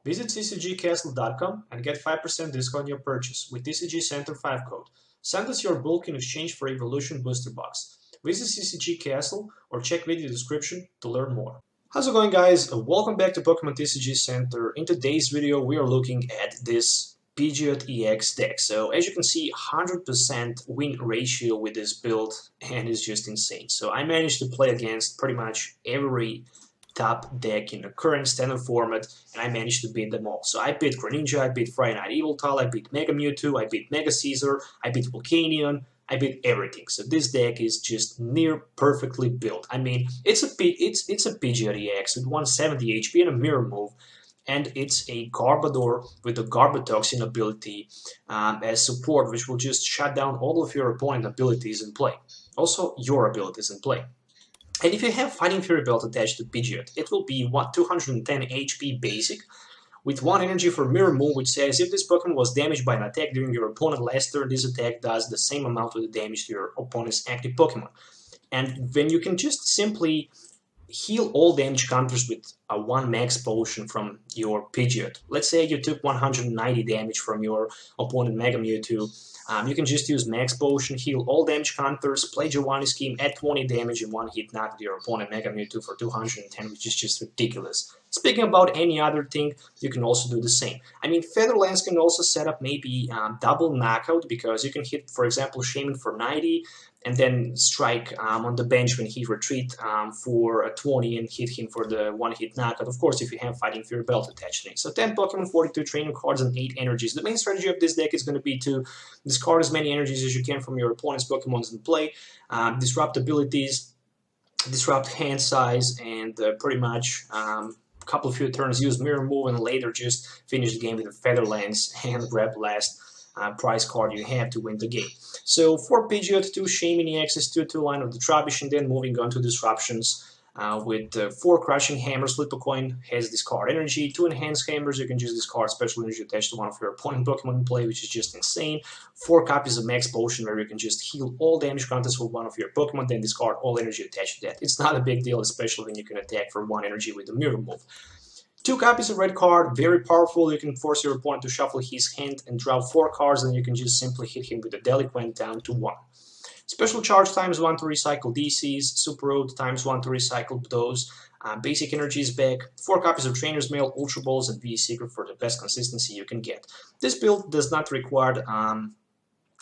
Visit tcgcastle.com and get 5% discount on your purchase with TCG Center 5 code. Send us your bulk in exchange for Evolution Booster Box. Visit CCG Castle or check video description to learn more. How's it going, guys? Welcome back to Pokemon TCG Center. In today's video, we are looking at this Pidgeot-EX deck. So as you can see, 100% win ratio with this build, and it's just insane. So I managed to play against pretty much every top deck in the current standard format, and I managed to beat them all. So I beat Greninja, I beat Friday Night Eviltal, I beat Mega Mewtwo, I beat Mega Caesar, I beat Volcanion, I beat everything. So this deck is just near perfectly built. I mean, it's a Pidgeot-EX with 170 HP and a mirror move, and it's a Garbodor with a Garbotoxin ability as support, which will just shut down all of your opponent abilities in play. Also, your abilities in play. And if you have Fighting Fury Belt attached to Pidgeot, it will be 210 HP basic, with 1 energy for Mirror Move, which says if this Pokemon was damaged by an attack during your opponent's last turn, this attack does the same amount of the damage to your opponent's active Pokemon. And then you can just simply heal all damage counters with a 1 Max Potion from your Pidgeot. Let's say you took 190 damage from your opponent Mega Mewtwo. You can just use Max Potion, heal all damage counters, play Giovanni scheme, add 20 damage in 1 hit, knock your opponent Mega Mewtwo for 210, which is just ridiculous. Speaking about any other thing, you can also do the same. I mean, Featherlands can also set up maybe double knockout, because you can hit, for example, Shaymin for 90, and then strike on the bench when he retreat for a 20 and hit him for the 1-hit knockout. Of course, if you have Fighting Fury Belt attached to it. So 10 Pokemon, 42 training cards, and 8 energies. The main strategy of this deck is going to be to discard as many energies as you can from your opponent's Pokemons in play, disrupt abilities, disrupt hand size, and pretty much couple few turns use Mirror Move, and later just finish the game with a Featherlands and grab last prize card you have to win the game. So for Pidgeot, 2 Shaymin-EX is 2/2 line of the Trubbish, and then moving on to disruptions with 4 Crushing Hammers. Flip a coin has discard energy. 2 Enhanced Hammers, you can just discard special energy attached to one of your opponent Pokemon in play, which is just insane. 4 copies of Max Potion, where you can just heal all damage counters with one of your Pokemon, then discard all energy attached to that. It's not a big deal, especially when you can attack for 1 energy with the Mirror Move. 2 copies of Red Card, very powerful. You can force your opponent to shuffle his hand and draw 4 cards, and you can just simply hit him with a Delinquent down to 1. Special Charge ×1 to recycle DCs, Super Rod ×1 to recycle those. Basic energy is back. 4 copies of Trainers Mail, Ultra Balls, and Seeker for the best consistency you can get. This build does not require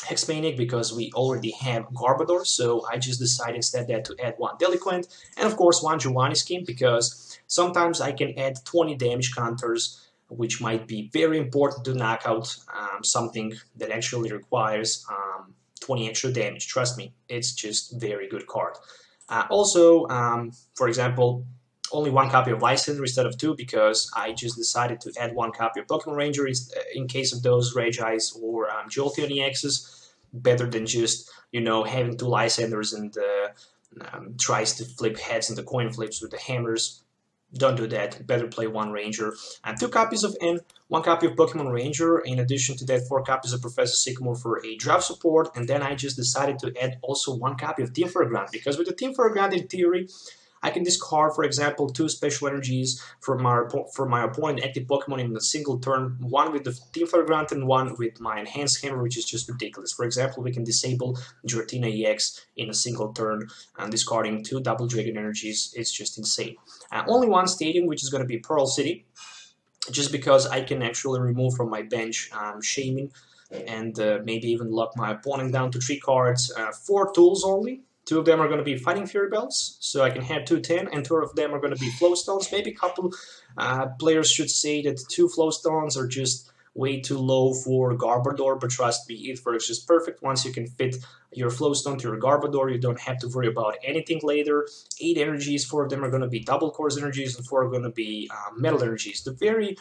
Hexmaniac because we already have Garbodor, so I just decided instead that to add 1 Delinquent, and of course 1 Giovanni scheme, because sometimes I can add 20 damage counters, which might be very important to knock out something that actually requires 20 extra damage. Trust me, it's just very good card. Also, for example, only 1 copy of Lysandre instead of 2, because I just decided to add 1 copy of Pokemon Ranger in case of those Rage Eyes or Glaceon EXs. Better than just, you know, having 2 Lysandres and tries to flip heads into coin flips with the hammers. Don't do that. Better play 1 Ranger. And 2 copies of N, 1 copy of Pokemon Ranger. In addition to that, 4 copies of Professor Sycamore for a draft support. And then I just decided to add also 1 copy of Team for Grunt, because with the Team for Grunt, in theory, I can discard, for example, 2 special energies for my opponent active Pokemon in a single turn, 1 with the Team for Grunt and 1 with my Enhanced Hammer, which is just ridiculous. For example, we can disable Giratina-EX in a single turn, discarding 2 double Dragon energies. It's just insane. Only 1 stadium, which is going to be Parallel City, just because I can actually remove from my bench Shaymin and maybe even lock my opponent down to 3 cards. 4 tools only. 2 of them are going to be Fighting Fury Belts, so I can have 2 10, and 2 of them are going to be Float Stones. Maybe a couple players should say that 2 Float Stones are just way too low for Garbodor, but trust me, it works just perfect. Once you can fit your Float Stone to your Garbodor, you don't have to worry about anything later. 8 energies, 4 of them are going to be Double Course energies, and 4 are going to be Metal energies. The very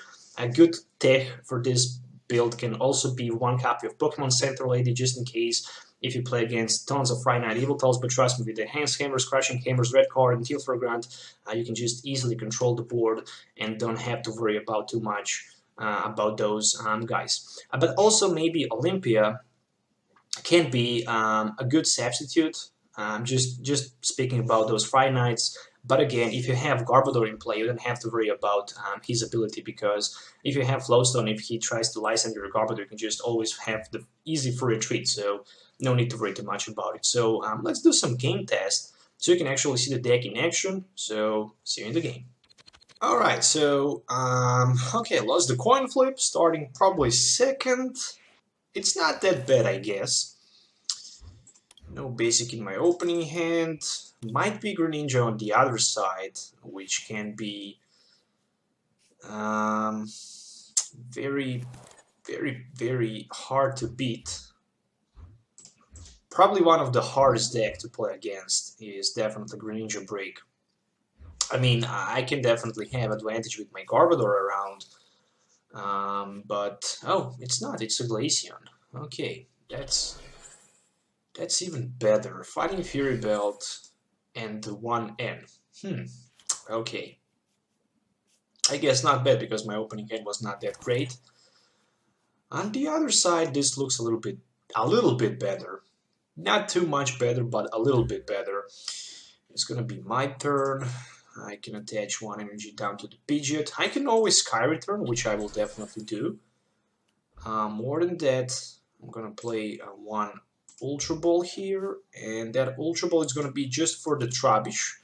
good tech for this build can also be 1 copy of Pokemon Center Lady, just in case if you play against tons of Friday Night Eviltals, but trust me, with the Enhanced Hammers, Crushing Hammers, Red Card, and Teal for Grunt, you can just easily control the board and don't have to worry about too much about those guys. But also maybe Olympia can be a good substitute. Just speaking about those Friday Nights, But again, if you have Garbodor in play, you don't have to worry about his ability, because if you have Float Stone, if he tries to Lysandre your Garbodor, you can just always have the easy for retreat, so no need to worry too much about it. So let's do some game test, so you can actually see the deck in action. So see you in the game. Alright, so okay, lost the coin flip, starting probably second. It's not that bad, I guess. No basic in my opening hand. Might be Greninja on the other side, which can be very, very, very hard to beat. Probably one of the hardest deck to play against is definitely Greninja Break. I mean, I can definitely have advantage with my Garbodor around, but oh, it's not. It's a Glaceon. Okay, that's even better. Fighting Fury Belt and 1N. Okay. I guess not bad, because my opening hand was not that great. On the other side, this looks a little bit better. Not too much better, but a little bit better. It's gonna be my turn. I can attach one energy down to the Pidgeot. I can always Sky Return, which I will definitely do. More than that, I'm gonna play one Ultra Ball here, and that Ultra Ball is gonna be just for the Trubbish,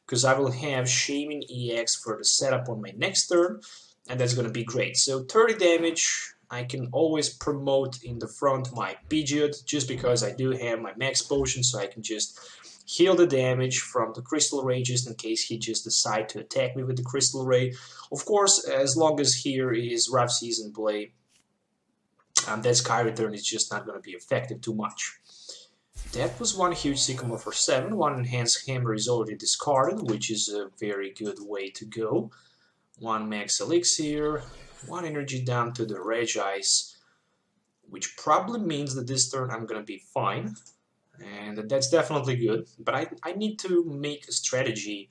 because I will have Shaymin-EX for the setup on my next turn, and that's gonna be great. So 30 damage. I can always promote in the front my Pidgeot, just because I do have my Max Potion, so I can just heal the damage from the Crystal Ray, just in case he just decide to attack me with the Crystal Ray. Of course, as long as here is Rough Season play, that Sky Return is just not going to be effective too much. That was one huge Sycamore for 7. One Enhanced Hammer is already discarded, which is a very good way to go. One Max Elixir, one energy down to the Regice, which probably means that this turn I'm going to be fine. And that's definitely good, but I need to make a strategy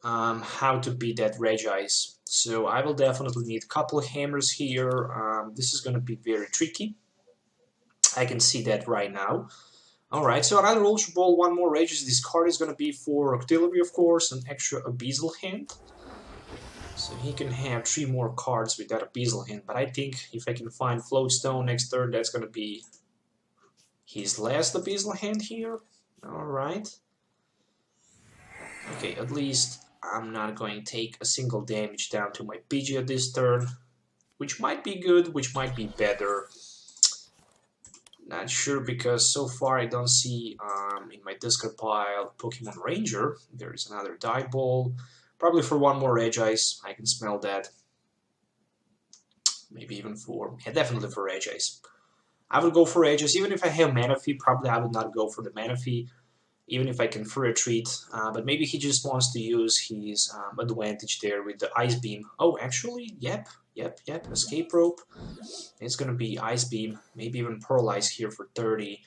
how to beat that Regice. So I will definitely need a couple of hammers here. This is going to be very tricky. I can see that right now. Alright, so another Ultra Ball, one more Regice. This card is going to be for Octillery, of course, an extra Abyssal hand. So he can have 3 more cards with that Abyssal hand, but I think if I can find Float Stone next turn, that's going to be his last Abyssal hand here. Alright. Okay, at least I'm not going to take a single damage down to my Pidgeot this turn, which might be good, which might be better. Not sure, because so far I don't see in my discard pile Pokemon Ranger. There is another Die Ball. Probably for one more Regice, I can smell that. Maybe even for, yeah, definitely for Regice. I would go for Regice. Even if I have Manaphy, probably I would not go for the Manaphy, even if I can free retreat. But maybe he just wants to use his advantage there with the Ice Beam. Oh, actually, yep. Escape Rope. It's gonna be Ice Beam, maybe even Paralyze here for 30.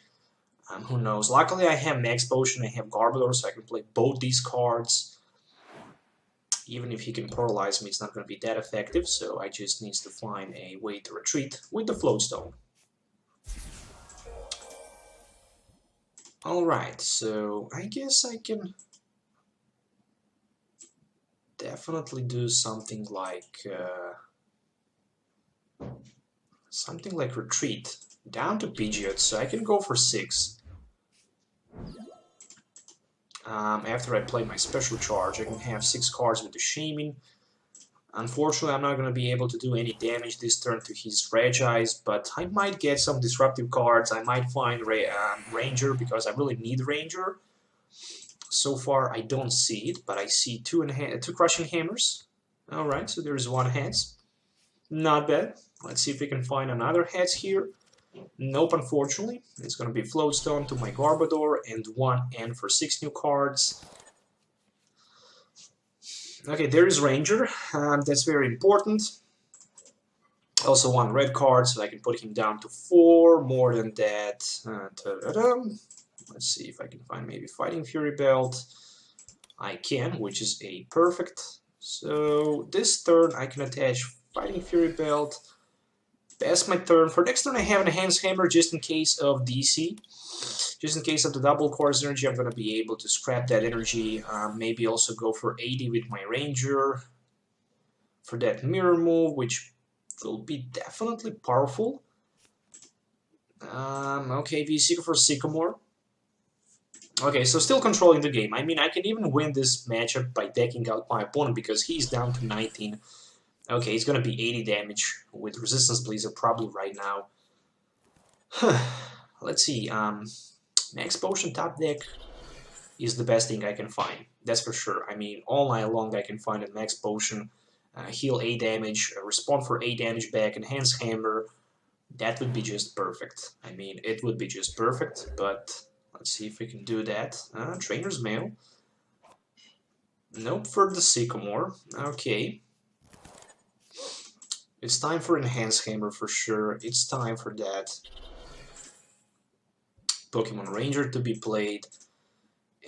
Who knows? Luckily, I have Max Potion, I have Garbodor, so I can play both these cards. Even if he can Paralyze me, it's not gonna be that effective, so I just need to find a way to retreat with the Float Stone. Alright, so I guess I can definitely do something like retreat down to Pidgeot, so I can go for 6. After I play my Special Charge, I can have 6 cards with the Shaymin. Unfortunately, I'm not going to be able to do any damage this turn to his Regice, but I might get some disruptive cards. I might find Ranger, because I really need Ranger. So far, I don't see it, but I see 2 Crushing Hammers. Alright, so there's 1 Heads. Not bad. Let's see if we can find another Heads here. Nope, unfortunately. It's going to be Float Stone to my Garbodor and 1 N for 6 new cards. Okay, there is Ranger. That's very important. Also 1 red card, so I can put him down to 4. More than that. Let's see if I can find maybe Fighting Fury Belt. I can, which is a perfect. So this turn I can attach Fighting Fury Belt. Pass my turn. For next turn I have an Enhanced Hammer just in case of DC. Just in case of the double course energy, I'm going to be able to scrap that energy. Maybe also go for 80 with my Ranger. For that mirror move, which will be definitely powerful. Okay, Seeker for Sycamore. Okay, so still controlling the game. I mean, I can even win this matchup by decking out my opponent because he's down to 19. Okay, it's gonna be 80 damage with Resistance Blizzard probably right now. Let's see, Max Potion top deck is the best thing I can find. That's for sure. I mean, all night long I can find a Max Potion, heal 8 damage, respond for 8 damage back, Enhanced Hammer. That would be just perfect. I mean, it would be just perfect, but let's see if we can do that. Trainers Mail. Nope, for the Sycamore. Okay. It's time for Enhanced Hammer for sure. It's time for that Pokemon Ranger to be played.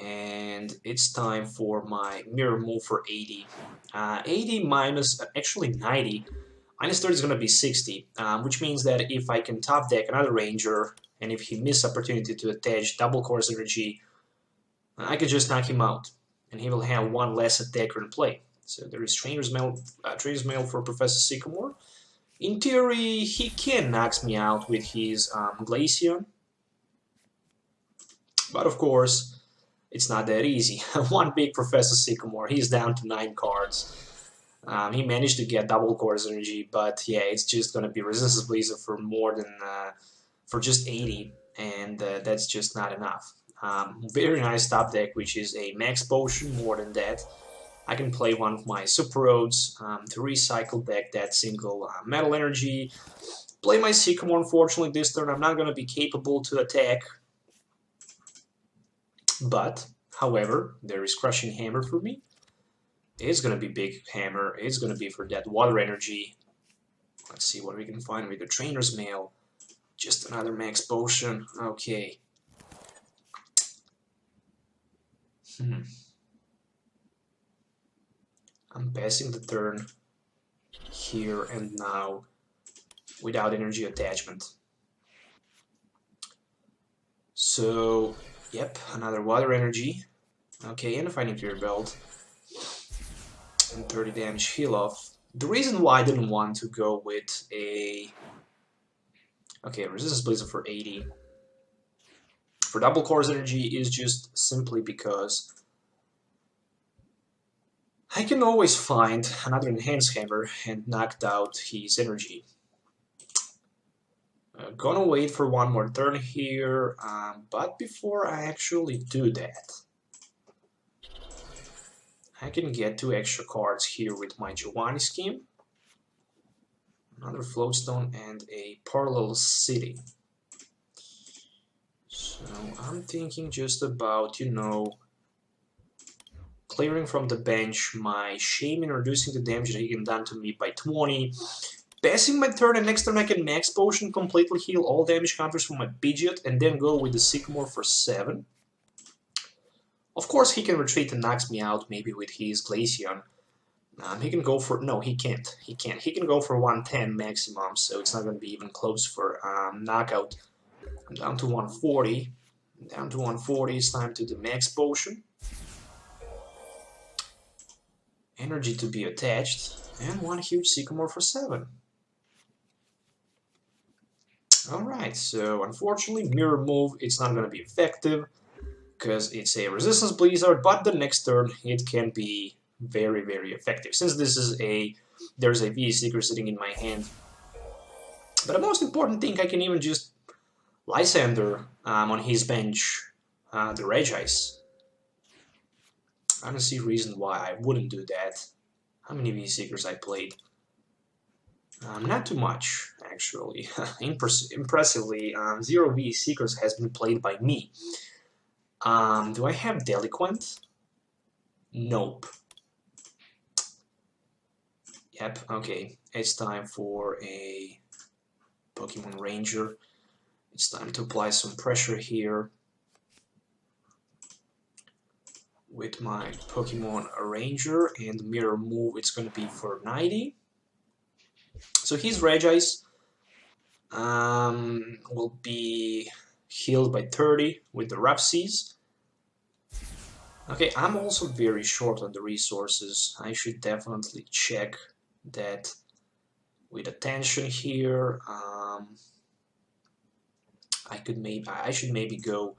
And it's time for my mirror move for 80. 80 minus, actually 90. Minus 30 is going to be 60, which means that if I can top deck another Ranger, and if he misses opportunity to attach double course energy, I could just knock him out, and he will have one less attacker in play. So there is Trainers Mail for Professor Sycamore. In theory, he can knock me out with his Glaceon, but of course, it's not that easy. One big Professor Sycamore, he's down to 9 cards. He managed to get double course energy, but yeah, it's just gonna be Resistance Blizzard for more than for just 80, and that's just not enough. Very nice top deck, which is a Max Potion. More than that, I can play one of my Super Rods to recycle back that single Metal Energy. Play my Sycamore. Unfortunately, this turn I'm not gonna be capable to attack, but however, there is Crushing Hammer for me. It's gonna be big hammer. It's gonna be for that water energy. Let's see what we can find with the Trainer's Mail. Just another Max Potion. Okay. I'm passing the turn here and now without energy attachment. So, yep, another water energy. Okay, and a Fighting Fury Belt. And 30 damage heal off. The reason why I didn't want to go with a Resistance Blizzard for 80 for double course energy is just simply because I can always find another Enhanced Hammer and knocked out his energy. Gonna wait for one more turn here, but before I actually do that, I can get 2 extra cards here with my Giovanni scheme. Another Float Stone and a Parallel City. So I'm thinking just about, you know, clearing from the bench my Shaymin, reducing the damage that he can done to me by 20. Passing my turn, and next turn I can Max Potion, completely heal all damage counters from my Pidgeot, and then go with the Sycamore for 7. Of course, he can retreat and knocks me out, maybe with his Glaceon. He can go for... no, he can't. He can't. He can go for 110 maximum, so it's not going to be even close for knockout. I'm down to 140. Down to 140, it's time to the Max Potion. Energy to be attached, and one huge Sycamore for 7. Alright, so unfortunately, Mirror Move, it's not going to be effective, because it's a Resistance Blizzard, but the next turn it can be very, very effective. Since this is there's a V-Seeker sitting in my hand. But the most important thing, I can even just Lysandre on his bench, the Regis. I don't see a reason why I wouldn't do that. How many V-Seekers I played? Not too much, actually. Impressively, 0 V-Seekers has been played by me. Do I have Delinquent? Nope. Yep, okay. It's time for a Pokemon Ranger. It's time to apply some pressure here with my Pokemon Ranger, and Mirror Move, it's going to be for 90. So he's Regis. will be healed by 30 with the Rough Seas. Okay, I'm also very short on the resources. I should definitely check that with attention here. I should maybe go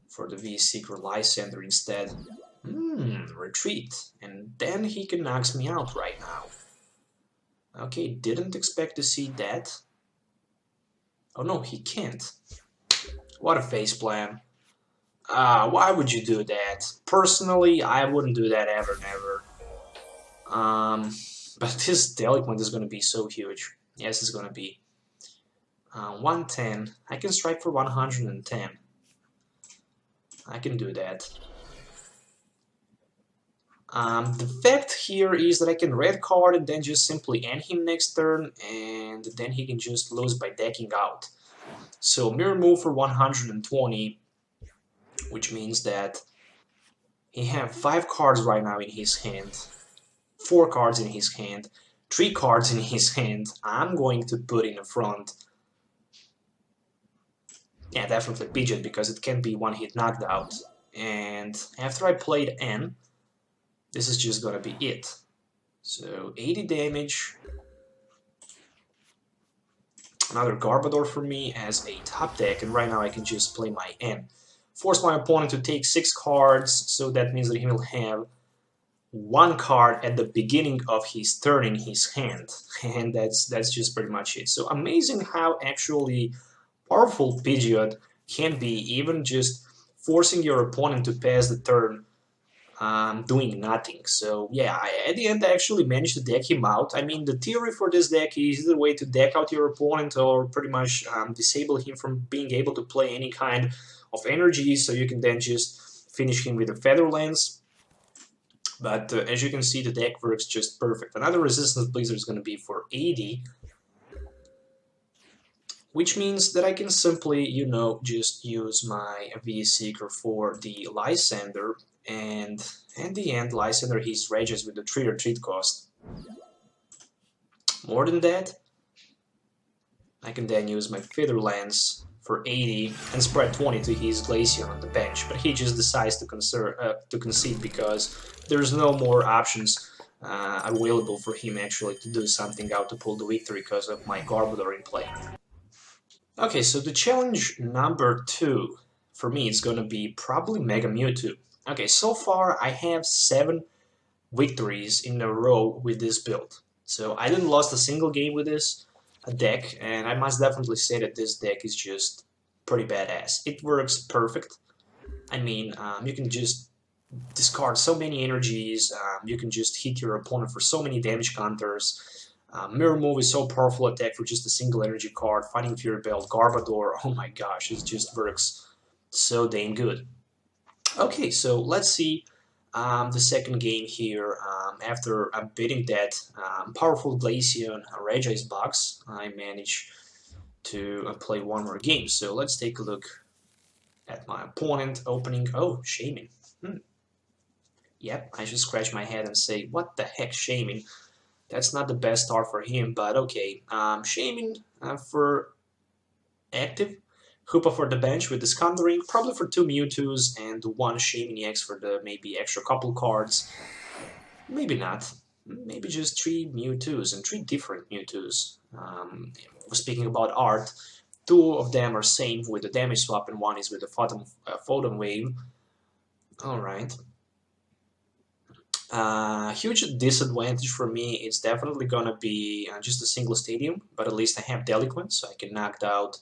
for the V-Seeker Lysandre instead. Retreat, and then he can knock me out right now. Okay, didn't expect to see that. Oh no, he can't. What a faceplant. Why would you do that? Personally, I wouldn't do that ever, never. But this Delinquent is gonna be so huge. Yes, it's gonna be. 110. I can strike for 110. I can do that. The fact here is that I can red card and then just simply end him next turn, and then he can just lose by decking out. So mirror move for 120, which means that he have 5 cards right now in his hand, 4 cards in his hand, 3 cards in his hand. I'm going to put in the front. Yeah, definitely Pidgeot, because it can be one-hit knocked out. And after I played N, this is just gonna be it. So 80 damage. Another Garbodor for me as a top deck, and right now I can just play my N. Force my opponent to take 6 cards, so that means that he will have 1 card at the beginning of his turn in his hand. And that's just pretty much it. So amazing how actually powerful Pidgeot can be, even just forcing your opponent to pass the turn doing nothing. So yeah, at the end I actually managed to deck him out. I mean, the theory for this deck is either way to deck out your opponent or pretty much disable him from being able to play any kind of energy, so you can then just finish him with a Featherlands. But as you can see, the deck works just perfect. Another Resistance Blizzard is going to be for 80, which means that I can simply, you know, just use my V-Seeker for the Lysandre, and at the end, Lysandre he's Regis with the treat cost. More than that, I can then use my Featherlands for 80 and spread 20 to his Glaceon on the bench, but he just decides to concede because there's no more options available for him actually to do something out to pull the victory because of my Garbodor in play. Okay, so the challenge number 2 for me is gonna be probably Mega Mewtwo. Okay, so far I have 7 victories in a row with this build. So I didn't lost a single game with this deck, and I must definitely say that this deck is just pretty badass. It works perfect. I mean, you can just discard so many energies, you can just hit your opponent for so many damage counters. Mirror Move is so powerful attack for just a single energy card. Fighting Fury Belt, Garbodor, oh my gosh, it just works so damn good. Okay, so let's see the second game here. After beating that powerful Glaceon Regis box, I managed to play one more game. So let's take a look at my opponent opening. Oh, Shaymin. Yep, I should scratch my head and say, what the heck, Shaymin? That's not the best start for him, but okay. Shaymin for active. Hoopa for the bench with Discountering, probably for 2 Mewtwo's and 1 Shaymin-EX for the maybe extra couple cards. Maybe not. Maybe just 3 Mewtwo's and 3 different Mewtwo's. Speaking about art, 2 of them are same with the damage swap and 1 is with the Photon Wave. Alright. Huge disadvantage for me is definitely gonna be just a single stadium, but at least I have Delinquent, so I can knock out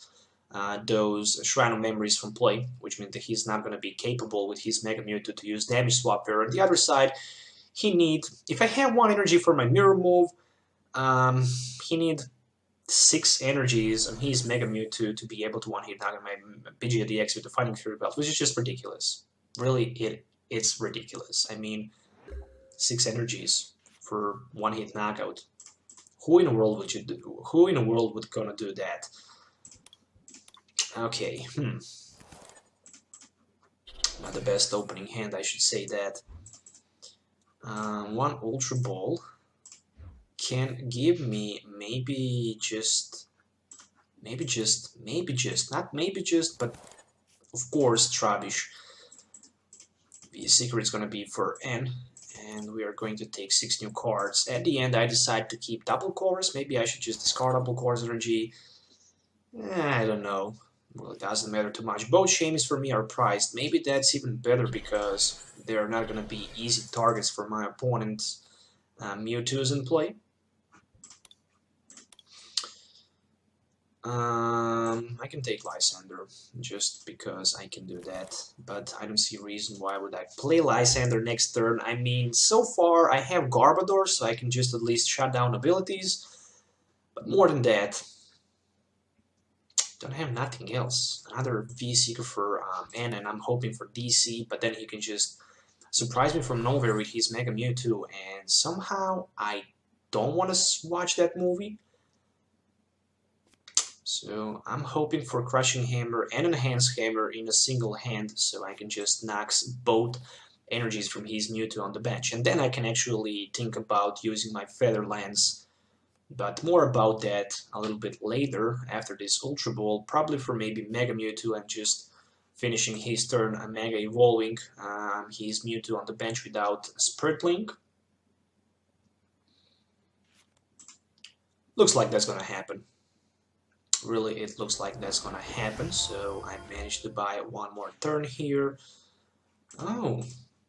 those Shrine of Memories from play, which means that he's not going to be capable with his Mega Mewtwo to use Damage Swap there. On the other side, he need, if I have 1 energy for my Mirror Move, he need 6 energies on his Mega Mewtwo to be able to one-hit knock my Pidgeot-EX with the Fighting Fury Belt, which is just ridiculous. Really, it's ridiculous. I mean, 6 energies for one-hit knockout. Who in the world would you do? Who in the world would gonna do that? Okay, not the best opening hand, I should say that. 1 Ultra Ball can give me maybe just maybe just, not maybe just, but of course Trubbish. The secret is going to be for N, and we are going to take 6 new cards. At the end, I decide to keep double cores. Maybe I should just discard double cores energy. I don't know. Well, it doesn't matter too much. Both Shaymins for me are priced. Maybe that's even better because they're not going to be easy targets for my opponent. Mewtwo's in play. I can take Lysandre just because I can do that, but I don't see a reason why would I play Lysandre next turn. I mean, so far I have Garbodor, so I can just at least shut down abilities, but more than that, don't have nothing else. Another V-Seeker for N, and I'm hoping for DC, but then he can just surprise me from nowhere with his Mega Mewtwo, and somehow I don't want to watch that movie. So I'm hoping for Crushing Hammer and Enhanced Hammer in a single hand, so I can just knock both energies from his Mewtwo on the bench. And then I can actually think about using my Feather Lance. But more about that a little bit later, after this Ultra Ball, probably for maybe Mega Mewtwo and just finishing his turn Mega Evolving his Mewtwo on the bench without Spirit Link. Looks like that's gonna happen. Really, it looks like that's gonna happen, so I managed to buy one more turn here. Oh,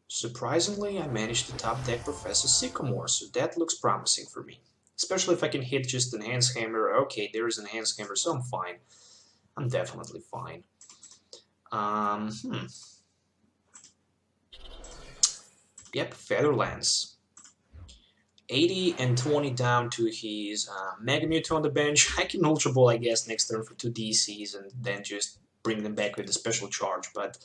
surprisingly, I managed to top deck Professor Sycamore, so that looks promising for me. Especially if I can hit just Enhanced Hammer. Okay, there is Enhanced Hammer, so I'm fine. I'm definitely fine. Yep, Feather Lance. 80 and 20 down to his Mega Mewtwo on the bench. I can Ultra Ball, I guess, next turn for 2 DCs and then just bring them back with a Special Charge, but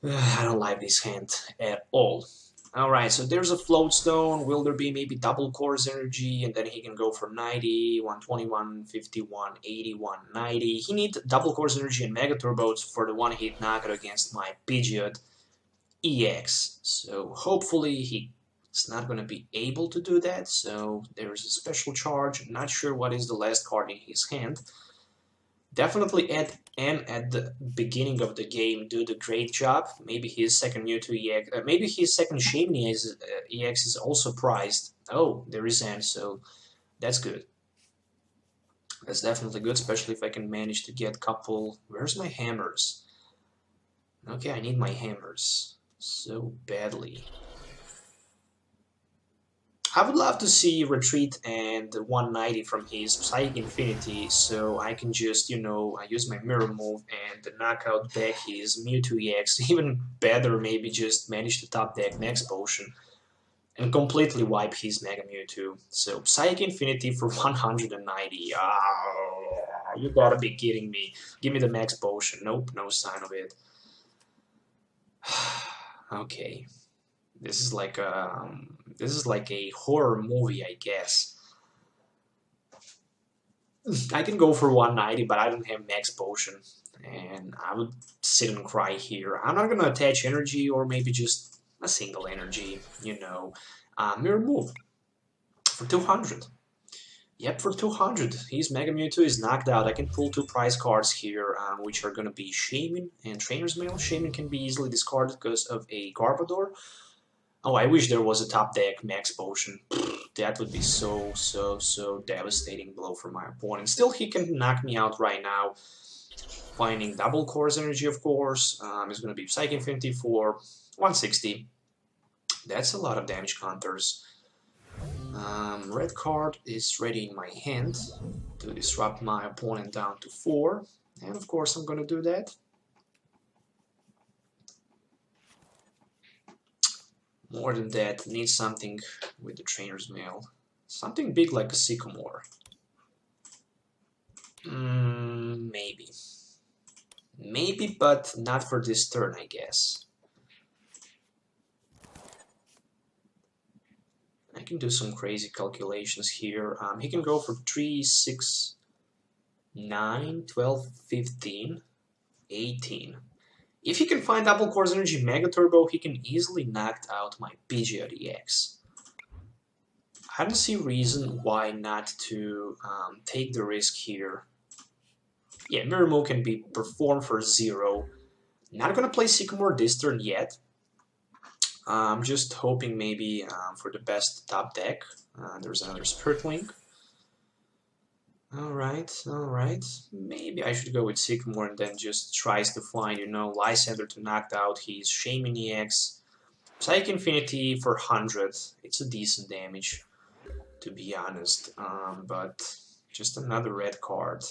I don't like this hand at all. Alright, so there's a Float Stone. Will there be maybe double Core's energy, and then he can go for 90, 121, 51, 81, 90. He needs double Core's energy and Mega Turbos for the one-hit knockout against my Pidgeot-EX. So hopefully he's not going to be able to do that, so there's a Special Charge. Not sure what is the last card in his hand. Definitely at the beginning of the game do the great job. Maybe his second Mewtwo EX, maybe his second Shaymin-EX EX is also prized. Oh, there is N, so that's good. That's definitely good, especially if I can manage to get a couple. Where's my hammers? Okay, I need my hammers so badly. I would love to see Retreat and 190 from his Psychic Infinity, so I can just, you know, use my Mirror move and knock out back his Mewtwo EX. Even better, maybe just manage to top deck Max Potion and completely wipe his Mega Mewtwo. So Psychic Infinity for 190. You gotta be kidding me. Give me the Max Potion. Nope, no sign of it. Okay. This is like a horror movie, I guess. I can go for 190, but I don't have Max Potion, and I would sit and cry here. I'm not gonna attach energy, or maybe just a single energy, you know. Mirror move for 200. Yep, for 200. His Mega Mewtwo is knocked out. I can pull 2 prize cards here, which are gonna be Shaymin and Trainers Mail. Shaymin can be easily discarded because of a Garbodor. Oh, I wish there was a top deck Max Potion. That would be so devastating blow for my opponent. Still, he can knock me out right now. Finding double Core's energy, of course. It's going to be Psychic Infinity for 160. That's a lot of damage counters. Red card is ready in my hand to disrupt my opponent down to 4. And of course, I'm going to do that. More than that, need something with the Trainer's Mail. Something big like a Sycamore. Maybe. Maybe, but not for this turn, I guess. I can do some crazy calculations here. He can go for 3, 6, 9, 12, 15, 18. If he can find double Core's energy Mega Turbo, he can easily knock out my Pidgeot-EX. I don't see reason why not to take the risk here. Yeah, Mirror Move can be performed for 0. Not gonna play Sycamore this turn yet. I'm just hoping maybe for the best top deck. There's another Spirit Link. Alright. Maybe I should go with Sycamore and then just tries to find, you know, Lysandre to knock out his Shaymin-EX. Psychic Infinity for 100. It's a decent damage, to be honest. But just another red card.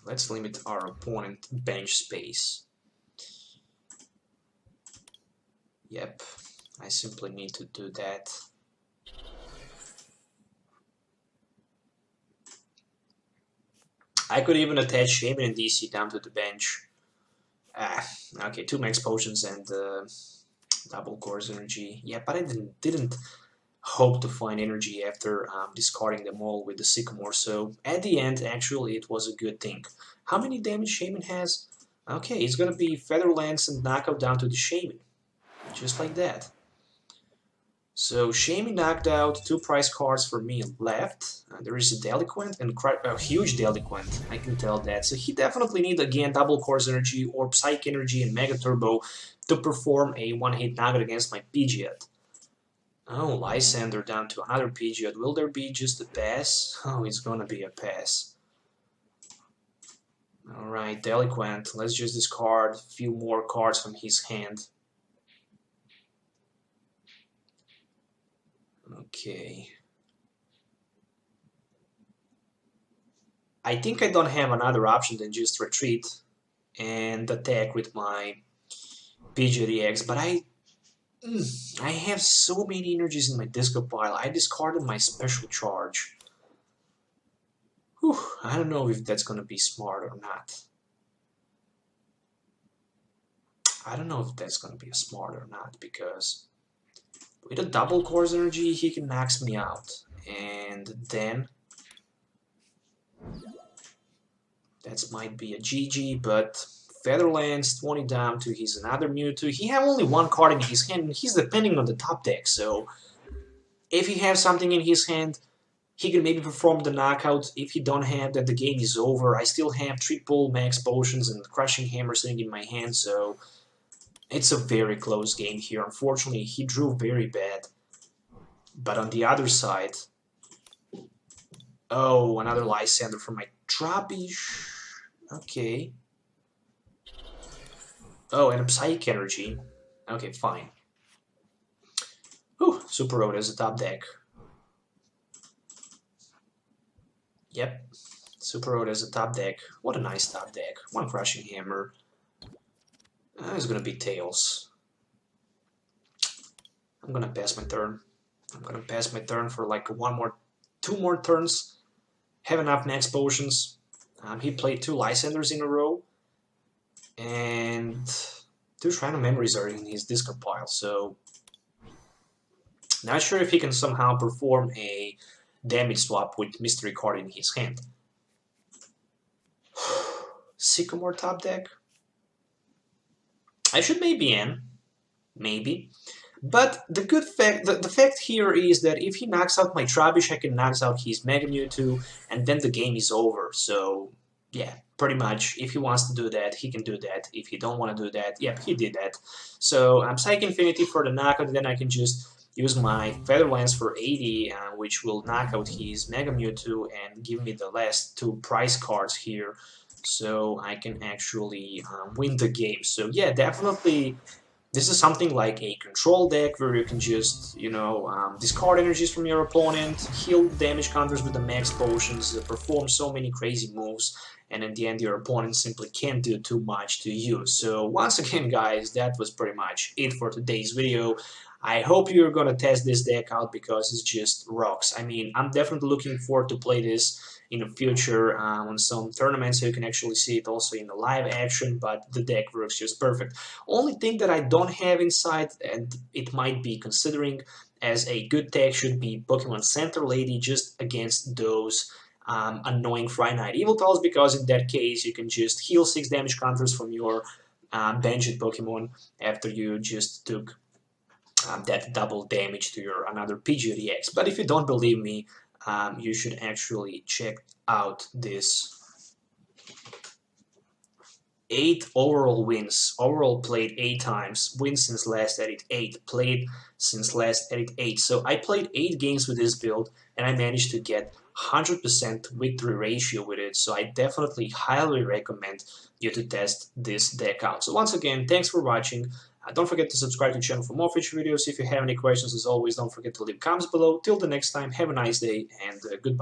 Let's limit our opponent bench space. Yep, I simply need to do that. I could even attach Shaymin and DC down to the bench. Okay, 2 Max Potions and double Course Energy. Yeah, but I didn't hope to find energy after discarding them all with the Sycamore, so at the end, actually, it was a good thing. How many damage Shaymin has? Okay, it's gonna be Feather Lance and knockout down to the Shaymin. Just like that. So Shaymin knocked out 2 prize cards for me left. There is a Delinquent and a huge Delinquent, I can tell that. So he definitely needs again double Course Energy or Psych Energy and Mega Turbo to perform a one-hit knockout against my Pidgeot. Oh, Lysandre down to another Pidgeot. Will there be just a pass? Oh, it's gonna be a pass. Alright, Delinquent. Let's just discard a few more cards from his hand. Okay. I think I don't have another option than just retreat and attack with my Pidgeot-EX, but I have so many energies in my disco pile. I discarded my Special Charge. Whew, I don't know if that's gonna be smart or not. I don't know if that's gonna be smart or not, because with a double Course Energy, he can max me out, and then that might be a GG, but Featherlands 20 down to his another Mewtwo. He have only 1 card in his hand, and he's depending on the top deck, so if he has something in his hand, he can maybe perform the knockout. If he don't have that, the game is over. I still have triple Max Potions and Crushing Hammer sitting in my hand, so it's a very close game here. Unfortunately, he drew very bad. But on the other side... Oh, another Lysandre from my Trubbish. Okay. Oh, and a Psychic Energy. Okay, fine. Whew, Super Rod as a top deck. Yep, Super Rod as a top deck. What a nice top deck. 1 Crushing Hammer. It's gonna be Tails. I'm gonna pass my turn. I'm gonna pass my turn for like 2 more turns. Have enough Max Potions. He played 2 Lysandres in a row. And 2 Shrine of Memories are in his discard pile, so not sure if he can somehow perform a damage swap with Mystery card in his hand. Sycamore top deck? I should maybe end, maybe. But the good fact, the fact here is that if he knocks out my Trubbish, I can knock out his Mega Mewtwo, and then the game is over. So yeah, pretty much, if he wants to do that, he can do that. If he don't want to do that, yep, he did that. So I'm Psychic Infinity for the knockout, and then I can just use my Feather Lance for 80, which will knock out his Mega Mewtwo and give me the last 2 prize cards here, so I can actually win the game. So yeah, definitely this is something like a control deck where you can just, you know, discard energies from your opponent, heal damage counters with the Max Potions, perform so many crazy moves, and in the end your opponent simply can't do too much to you. So once again, guys, that was pretty much it for today's video. I hope you're gonna test this deck out because it's just rocks. I mean, I'm definitely looking forward to play this in the future on some tournaments so you can actually see it also in the live action, but the deck works just perfect. Only thing that I don't have inside, and it might be considering as a good tech, should be Pokemon Center Lady, just against those annoying Friday Night Eviltals, because in that case you can just heal 6 damage counters from your benched Pokemon after you just took that double damage to your another Pidgeot-EX. But if you don't believe me, you should actually check out this 8 overall wins. Overall played 8 times, wins since last edit 8, played since last edit 8. So I played 8 games with this build and I managed to get 100% victory ratio with it. So I definitely highly recommend you to test this deck out. So once again, thanks for watching. Don't forget to subscribe to the channel for more future videos. If you have any questions, as always, don't forget to leave comments below. Till the next time, have a nice day and goodbye.